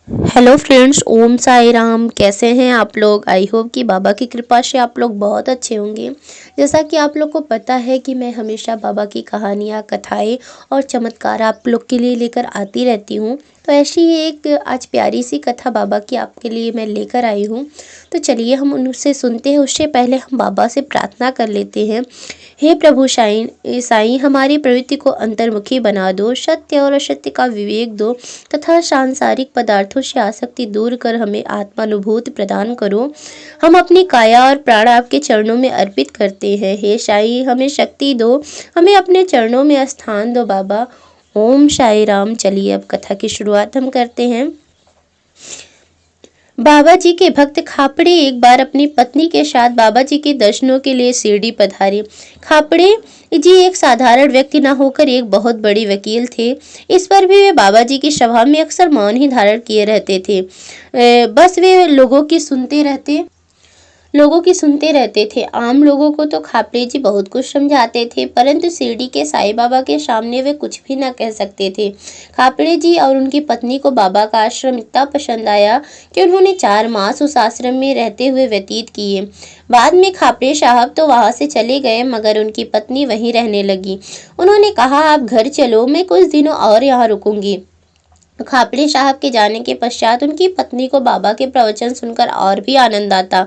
Hello friends, ओम साई राम। कैसे हैं आप लोग? आई होप कि बाबा की कृपा से आप लोग बहुत अच्छे होंगे। जैसा कि आप लोग को पता है कि मैं हमेशा बाबा की कहानियाँ, कथाएं और चमत्कार आप लोग के लिए लेकर आती रहती हूँ। तो ऐसी ही एक आज प्यारी सी कथा बाबा की आपके लिए मैं लेकर आई हूँ। तो चलिए हम उनसे सुनते हैं। उससे पहले हम बाबा से प्रार्थना कर लेते हैं। हे प्रभु साईं, हमारी प्रवृत्ति को अंतर्मुखी बना दो, सत्य और असत्य का विवेक दो तथा सांसारिक पदार्थों से आसक्ति दूर कर हमें आत्मानुभूति प्रदान करो। हम अपनी काया और प्राण आपके चरणों में अर्पित करते हैं। हे साईं, हमें शक्ति दो, हमें अपने चरणों में स्थान दो बाबा। ओम साई राम। चलिए अब कथा की शुरुआत हम करते हैं। बाबा जी के भक्त खापड़े एक बार अपनी पत्नी के साथ बाबा जी के दर्शनों के लिए शिरडी पधारे। खापड़े जी एक साधारण व्यक्ति न होकर एक बहुत बड़े वकील थे। इस पर भी वे बाबा जी की सभा में अक्सर मौन ही धारण किए रहते थे। बस वे लोगों की सुनते रहते थे। आम लोगों को तो खापड़े जी बहुत कुछ समझाते थे, परंतु शिरडी के साईं बाबा के सामने वे कुछ भी न कह सकते थे। खापड़े जी और उनकी पत्नी को बाबा का आश्रम इतना पसंद आया कि उन्होंने 4 मास उस आश्रम में रहते हुए व्यतीत किए। बाद में खापड़े साहब तो वहां से चले गए, मगर उनकी पत्नी वहीं रहने लगी। उन्होंने कहा, आप घर चलो, मैं कुछ दिनों और यहाँ रुकूंगी। खापड़े साहब के जाने के पश्चात उनकी पत्नी को बाबा के प्रवचन सुनकर और भी आनंद आता।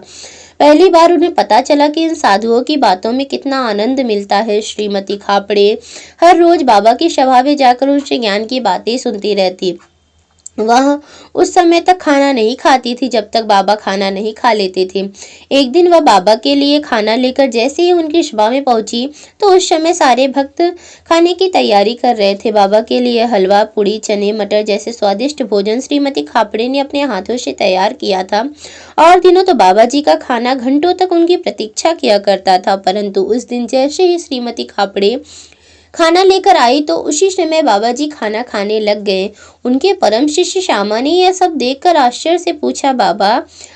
पहली बार उन्हें पता चला कि इन साधुओं की बातों में कितना आनंद मिलता है। श्रीमती खापड़े हर रोज बाबा की सभा में जाकर उनसे ज्ञान की बातें सुनती रहती। वह उस समय तक खाना नहीं खाती थी जब तक बाबा खाना नहीं खा लेते थे। एक दिन वह बाबा के लिए खाना लेकर जैसे ही उनकी सभा में पहुंची तो उस समय सारे भक्त खाने की तैयारी कर रहे थे। बाबा के लिए हलवा, पूड़ी, चने, मटर जैसे स्वादिष्ट भोजन श्रीमती खापड़े ने अपने हाथों से तैयार किया था। और दिनों तो बाबा जी का खाना घंटों तक उनकी प्रतीक्षा किया करता था, परंतु उस दिन जैसे ही श्रीमती खापड़े खाना लेकर आई तो उसी समय बाबा जी खाना खाने लग गए। उनके परम शिष्य श्यामा ने यह सब देखकर आश्चर्य से पूछा, बाबा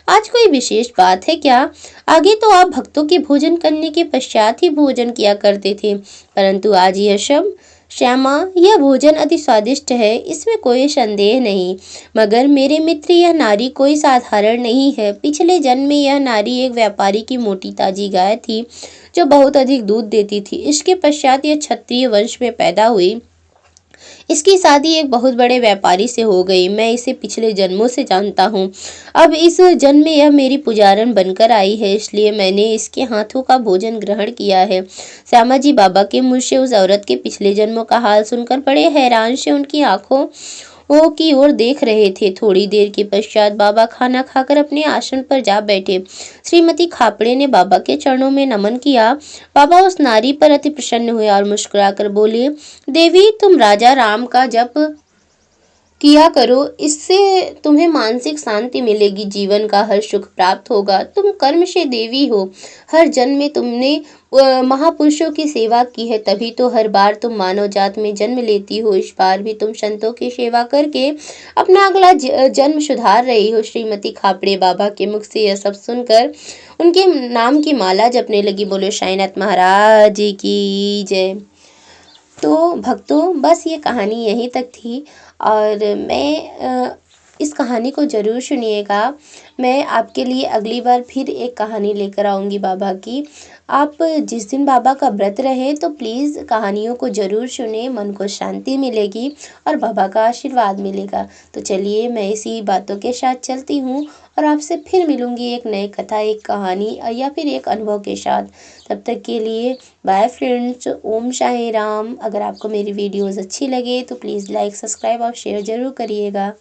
आज कोई विशेष बात है क्या? आगे तो आप भक्तों के भोजन करने के पश्चात ही भोजन किया करते थे, परंतु आज यह सब। श्यामा, यह भोजन अति स्वादिष्ट है, इसमें कोई संदेह नहीं, मगर मेरे मित्र यह नारी कोई साधारण नहीं है। पिछले जन्म में यह नारी एक व्यापारी की मोटी ताजी गाय थी जो बहुत अधिक दूध देती थी। इसके पश्चात यह क्षत्रिय वंश में पैदा हुई। इसकी शादी एक बहुत बड़े व्यापारी से हो गई। मैं इसे पिछले जन्मों से जानता हूँ। अब इस जन्म में यह मेरी पुजारन बनकर आई है, इसलिए मैंने इसके हाथों का भोजन ग्रहण किया है। श्यामा जी बाबा के मुंह से उस औरत के पिछले जन्मों का हाल सुनकर बड़े हैरान से उनकी आंखों वो की ओर देख रहे थे। थोड़ी देर के पश्चात बाबा खाना खाकर अपने आसन पर जा बैठे। श्रीमती खापड़े ने बाबा के चरणों में नमन किया। बाबा उस नारी पर अति प्रसन्न हुए और मुस्कुराकर बोले, देवी, तुम राजा राम का जप किया करो, इससे तुम्हें मानसिक शांति मिलेगी, जीवन का हर सुख प्राप्त होगा। तुम कर्म से देवी हो। हर जन्म में तुमने महापुरुषों की सेवा की है, तभी तो हर बार तुम मानव जात में जन्म लेती हो। इस बार भी तुम संतों की सेवा करके अपना अगला जन्म सुधार रही हो। श्रीमती खापड़े बाबा के मुख से यह सब सुनकर उनके नाम की माला जपने लगी। बोले साईनाथ महाराज की जय। तो भक्तों, बस ये कहानी यहीं तक थी और इस कहानी को ज़रूर सुनिएगा। मैं आपके लिए अगली बार फिर एक कहानी लेकर आऊँगी बाबा की। आप जिस दिन बाबा का व्रत रहे तो प्लीज़ कहानियों को ज़रूर सुने, मन को शांति मिलेगी और बाबा का आशीर्वाद मिलेगा। तो चलिए मैं इसी बातों के साथ चलती हूँ और आपसे फिर मिलूँगी एक नई कथा, एक कहानी या फिर एक अनुभव के साथ। तब तक के लिए बाय फ्रेंड्स। ओम साई राम। अगर आपको मेरी वीडियोज़ अच्छी लगे तो प्लीज़ लाइक, सब्सक्राइब और शेयर ज़रूर करिएगा।